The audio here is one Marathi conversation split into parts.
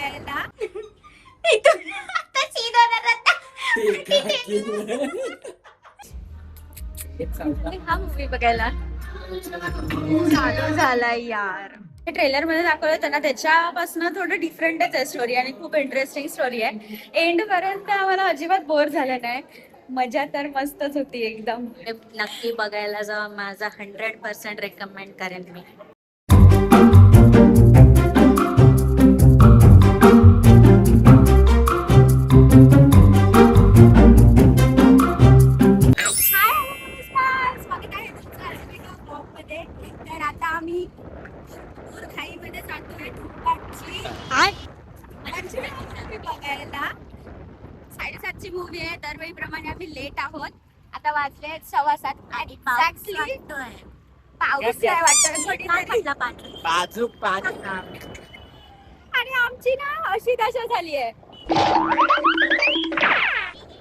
बघायला इथून आता सीधा हा मूवी बघायला चालू झालाय यार. ट्रेलर मध्ये दाखवलं होतं ना, त्याच्यापासून थोडं डिफरंटच आहे स्टोरी आणि खूप इंटरेस्टिंग स्टोरी आहे. एंड पर्यंत आम्हाला अजिबात बोर झालं नाही. मजा तर मस्तच होती एकदम. नक्की बघायला जा. माझा 100% रेकमेंड करेन मी. तर आता आम्ही खाईमध्ये जातोय बघायला. 7:30ची मूवी आहे. दरवेळीप्रमाणे आम्ही लेट आहोत. आता वाजले 7:15 आणि एक्झॅक्टली पाऊस काय वाटत आणि आमची ना अशी दशा झाली आहे.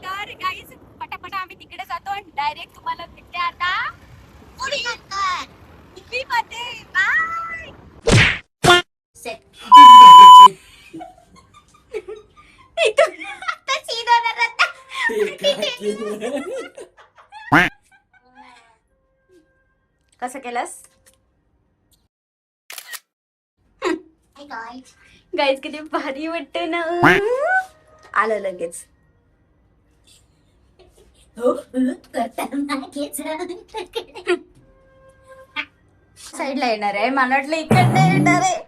तर गाईज पटापट आम्ही तिकडे जातो आणि डायरेक्ट तुम्हाला भेटते आता मूवी मध्ये. बाय. इथून आता सीधा कसं केलंस गाईज? किती भारी वाटते ना. आलं लगेच. साईडला येणार आहे. मला वाटलं इकडे येणार आहे.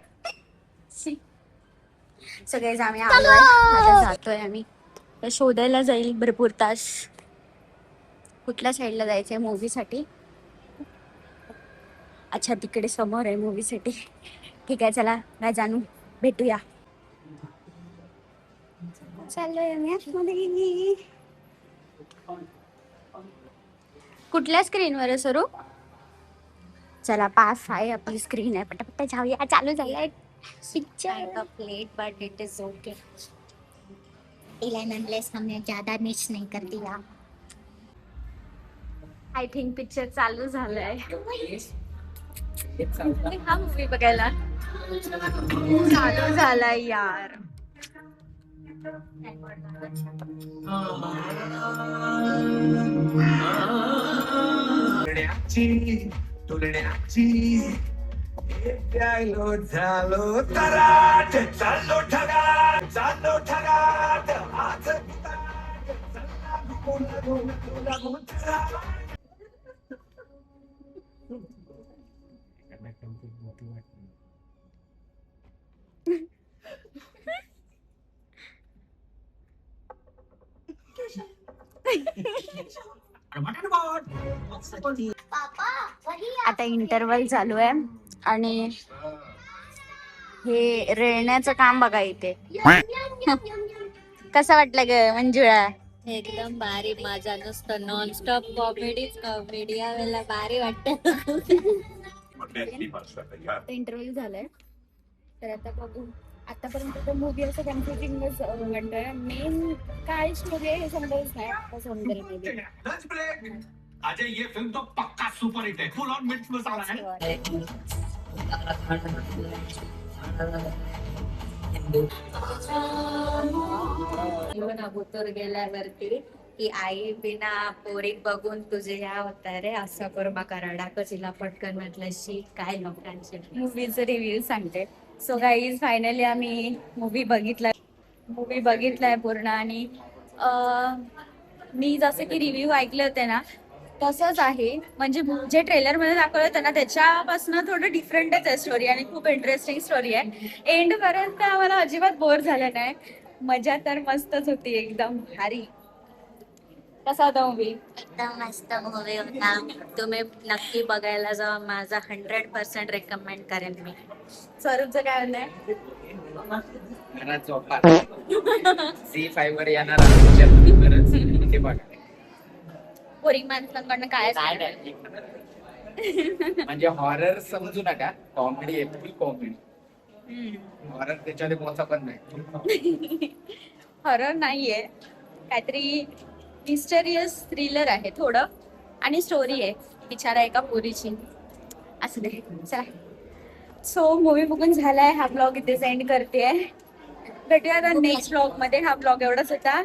सगळेच आम्ही आलोय. आता जातोय आम्ही. तर शोधायला जाईल भरपूर तास कुठल्या साईडला जायचंय मूवी साठी. अच्छा तिकडे समोर आहे मूवी साठी. ठीक आहे चला काय जाणू भेटूया. चाललोय आम्ही आतमध्ये. कुठल्या स्क्रीनवर आहे सरू? चला पास आहे आपली स्क्रीन आहे. पटापट जाऊया. चालू झालंय picture. Plate but it is okay. हमने ज्यादा मिस नहीं कर दिया. आय थिंक पिक्चर चालू झालंय. हा मूवी बघायला चालू झालाय यार. प्यायलो झालो तराट चाललो ढगात चाललो ढगात आज आता इंटरवल चालू आहे आणि हे रेळण्याचं काम बघा इथे. कसं वाटलं ग मंजुळा? एकदम भारी. माझा नुसतं नॉनस्टॉप कॉमेडीच कॉमेडी. यावेळेला भारी वाटत. इंटरव्ह्यू झालाय तर आता बघू. आतापर्यंत मूवी असं कन्फ्युजिंगच वाटतंय. मेन काय स्टोरी आहे हे समजलंच नाही. आता समजेल maybe. Lunch break. अजय ये फिल्म तो पक्का सुपर हिट है. फुल ऑन मिर्च मसाला है. अगोदर गेल्यावरती की आई बिना पोरी बघून तुझे ह्या होता रे असं करून कराडा कशीला पटकन म्हटलं शी काय लोकांचे. मूवीचं रिव्ह्यू सांगते. सो गाईज फायनली आम्ही मूवी बघितलाय पूर्ण. आणि मी जसं की रिव्ह्यू ऐकले होते ना तसंच आहे. म्हणजे जे ट्रेलर मध्ये दाखवलं होतं ना त्याच्यापासून थोडं डिफरंटच आहे स्टोरी आणि खूप इंटरेस्टिंग स्टोरी आहे. एंड पर्यंत आम्हाला अजिबात बोर झालं नाही. मजा तर मस्तच होती एकदम भारी. कसा होता मूवी? एकदम मस्त मूवी होता. तुम्ही नक्की बघायला जा. माझा 100% रेकमेंड करेन मी. स्वरूपचं काय म्हणणं आहे? C5 वर येणार ते बघा. बोरिंग माणसांकडनं काय म्हणजे हॉरर समजू नका. कॉमेडी आहे. फुल कॉमेडी. हॉरर त्याच्यामध्ये मोठा पण नाही. हॉरर नाहीये. काहीतरी मिस्टरियस थ्रिलर आहे थोडं. आणि स्टोरी आहे बिचारा एका पोरीची. असं दे चला. सो मूवी बघून झालाय. हा ब्लॉग इथे सेंड करते. भेटूया आता नेक्स्ट ब्लॉग मध्ये. हा ब्लॉग एवढाच होता.